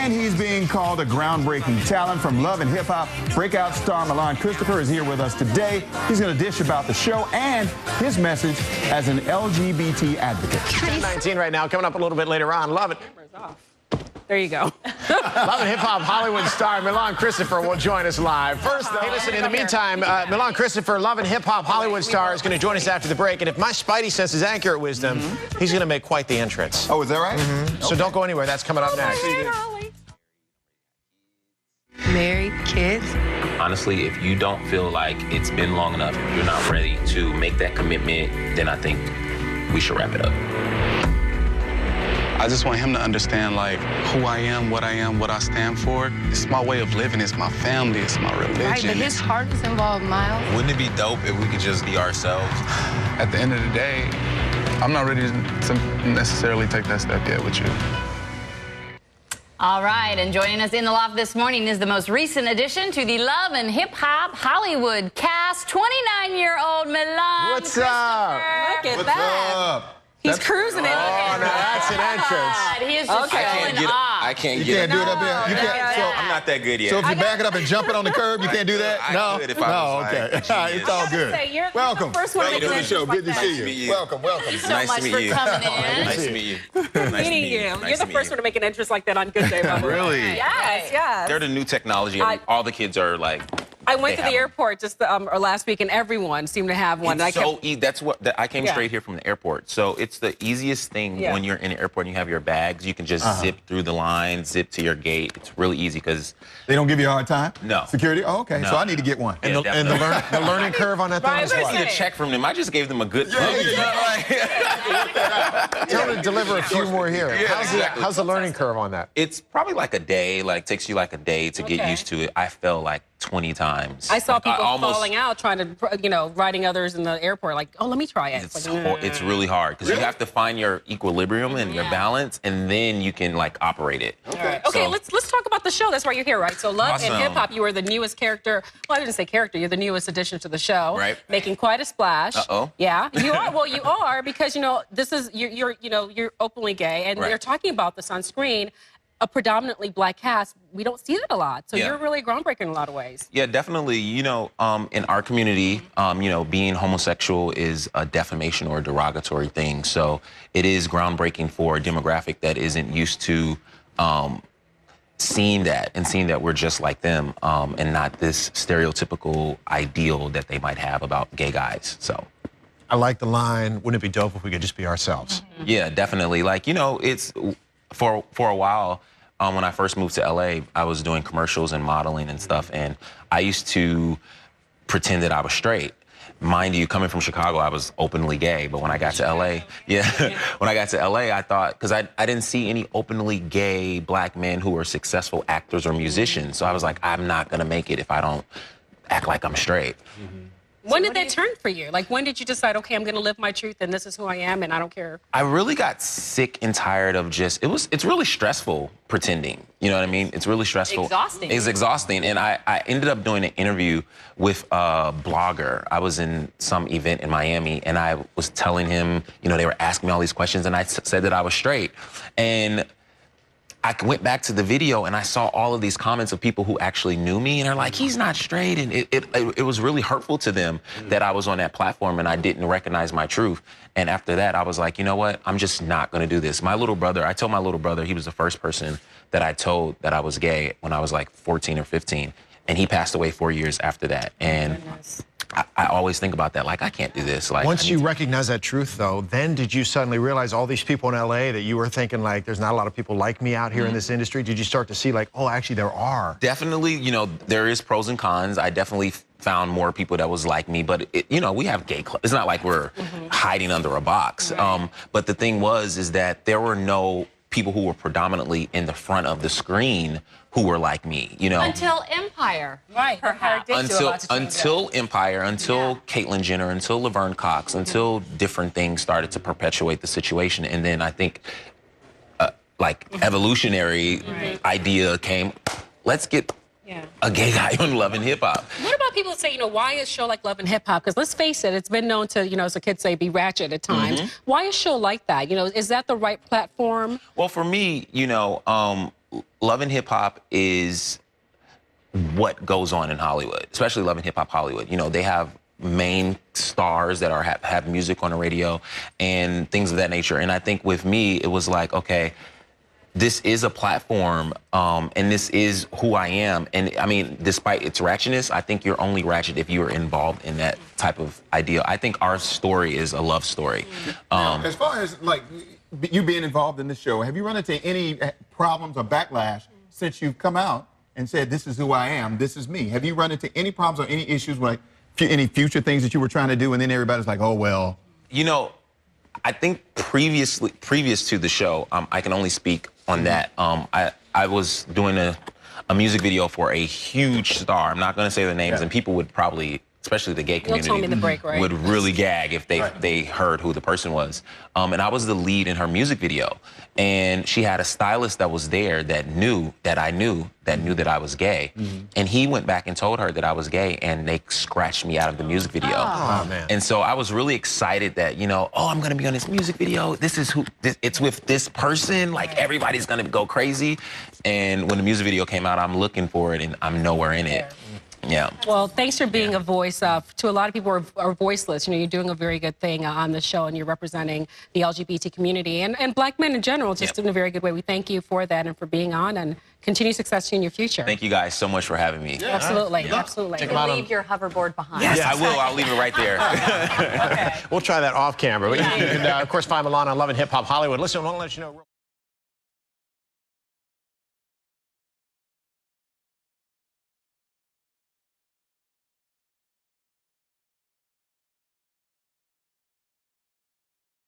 And he's being called a groundbreaking talent from Love and Hip Hop. Breakout star Milan Christopher is here with us today. He's going to dish about the show and his message as an LGBT advocate. 10:19 right now, coming up a little bit later on. Love it. There you go. Love and Hip Hop Hollywood star Milan Christopher will join us live. First, though, hey, listen, in the meantime, Milan Christopher, Love and Hip Hop Hollywood star, is going to join us after the break. And if my Spidey sense is accurate wisdom, he's going to make quite the entrance. Oh, is that right? So don't go anywhere. That's coming up next. Married, kids. Honestly, if you don't feel like it's been long enough, you're not ready to make that commitment, then I think we should wrap it up. I just want him to understand, like, who I am, what I stand for. It's my way of living, it's my family, it's my religion. Right, but his heart is involved, Miles. Wouldn't it be dope if we could just be ourselves? At the end of the day, I'm not ready to necessarily take that step yet with you. All right, and joining us in the loft this morning is the most recent addition to the Love and Hip Hop Hollywood cast, 29-year-old Milan. What's up? Look at What's that. up? He's cruising it. Oh, now that's an entrance. God, he is just showing off. I can't You get can't do it up here? You can't? So I'm not that good yet. So if you back it up and jump it on the curb, you can't do that? I could if I No, was okay. like a It's all good. You're Welcome. the first one How you to doing? make Show. it Good to like see that. you. meet you. Welcome. Thank you so Nice much to meet for you. coming in. Nice to meet you. Nice to meet Meeting you. you. Nice You're to the first one to make an entrance like that on Good Day, by the way. Really? Yes, yes. They're the new technology. All the kids are like. I went they to the have 'em. airport just or last week, and everyone seemed to have one. It's so easy. That's what I came Yeah. straight here from the airport. So it's the easiest thing Yeah. when you're in the airport and you have your bags. You can just zip through the line, zip to your gate. It's really easy because They don't give you a hard time? No. Security? Oh, okay. No. So I need to get one. Yeah, And the learning curve on that thing Right, is I was what? gonna I need a check from them. I just gave them a good. Tell them to deliver a few more here. exactly. How's the learning curve on that? It's probably like a day. Like takes you like a day to get Okay. used to it. I fell like 20 times. I saw Like, people almost- falling out trying to, riding others in the airport, like, oh, let me try it. It's really hard because you have to find your equilibrium and your balance, and then you can like operate it. Okay, So- let's talk about the show. That's why you're here, right? So Love and Awesome. Hip Hop, you were the newest character. Well, I didn't say character. You're the newest addition to the show. Right. Making quite a splash. Uh-oh. Yeah, you are. Well, you are because this is you're openly gay, and Right. you're talking about this on screen. A predominantly black cast. We don't see that a lot. So Yeah. you're really groundbreaking in a lot of ways. Yeah, definitely. In our community, being homosexual is a defamation or a derogatory thing. So it is groundbreaking for a demographic that isn't used to seeing that we're just like them, and not this stereotypical ideal that they might have about gay guys. So. I like the line, wouldn't it be dope if we could just be ourselves? Yeah, definitely. Like, it's for a while, when I first moved to LA, I was doing commercials and modeling and stuff, and I used to pretend that I was straight. Mind you, coming from Chicago, I was openly gay, but when I got to LA, when I got to LA, I thought, because I didn't see any openly gay black men who were successful actors or musicians, so I was like, I'm not gonna make it if I don't act like I'm straight. When did that turn for you? Like, when did you decide, okay, I'm going to live my truth and this is who I am and I don't care? I really got sick and tired of it's really stressful pretending. You know what I mean? It's really stressful. Exhausting. It's exhausting. And I ended up doing an interview with a blogger. I was in some event in Miami and I was telling him, they were asking me all these questions and I said that I was straight. And I went back to the video and I saw all of these comments of people who actually knew me and they're like, he's not straight. And it was really hurtful to them that I was on that platform and I didn't recognize my truth. And after that, I was like, you know what? I'm just not going to do this. I told my little brother, he was the first person that I told that I was gay when I was like 14 or 15. And he passed away 4 years after that. And I always think about that. Like, I can't do this. Like, Once you recognize that truth, though, then did you suddenly realize all these people in LA that you were thinking, like, there's not a lot of people like me out here in this industry? Did you start to see, like, oh, actually there are? Definitely, there is pros and cons. I definitely found more people that was like me, but we have gay clubs. It's not like we're hiding under a box. Right. But the thing is that there were no people who were predominantly in the front of the screen who were like me, Until Empire. Right. Perhaps. Until Empire, until Caitlyn Jenner, until Laverne Cox, until different things started to perpetuate the situation. And then I think evolutionary idea came, let's get a gay guy on Love and Hip Hop. What about people that say, why is a show like Love and Hip Hop? Because let's face it, it's been known to, as the kids say, be ratchet at times. Why a show like that? Is that the right platform? Well, for me, Love and Hip Hop is what goes on in Hollywood, especially Love and Hip Hop Hollywood. You know, they have main stars that have music on the radio and things of that nature. And I think with me, it was like, okay, this is a platform, and this is who I am. And I mean, despite its ratchetness, I think you're only ratchet if you are involved in that type of idea. I think our story is a love story. Now, as far as like you being involved in the show, have you run into any problems or backlash since you've come out and said, this is who I am, this is me? Have you run into any problems or any issues, like any future things that you were trying to do, and then everybody's like, oh, well? You know, I think previous to the show, I can only speak on that. I was doing a music video for a huge star. I'm not going to say the names, and people would probably, especially the gay community, You'll tell me the break, right? would really gag if they heard who the person was. And I was the lead in her music video. And she had a stylist that was there that knew that I was gay. And he went back and told her that I was gay, and they scratched me out of the music video. Oh, man. And so I was really excited that, you know, oh, I'm gonna be on this music video. This is it's with this person. Like, everybody's gonna go crazy. And when the music video came out, I'm looking for it, and I'm nowhere in it. Yeah. Well, thanks for being a voice to a lot of people who are voiceless. You know, you're doing a very good thing on the show, and you're representing the LGBT community and black men in general, just in a very good way. We thank you for that and for being on, and continue success to you in your future. Thank you guys so much for having me. Yeah. Absolutely, absolutely. You can leave your hoverboard behind. Yes, I will. I'll leave it right there. Okay. We'll try that off camera. But you can, of course, find Milan on Love and Hip Hop Hollywood. Listen, I want to let you know.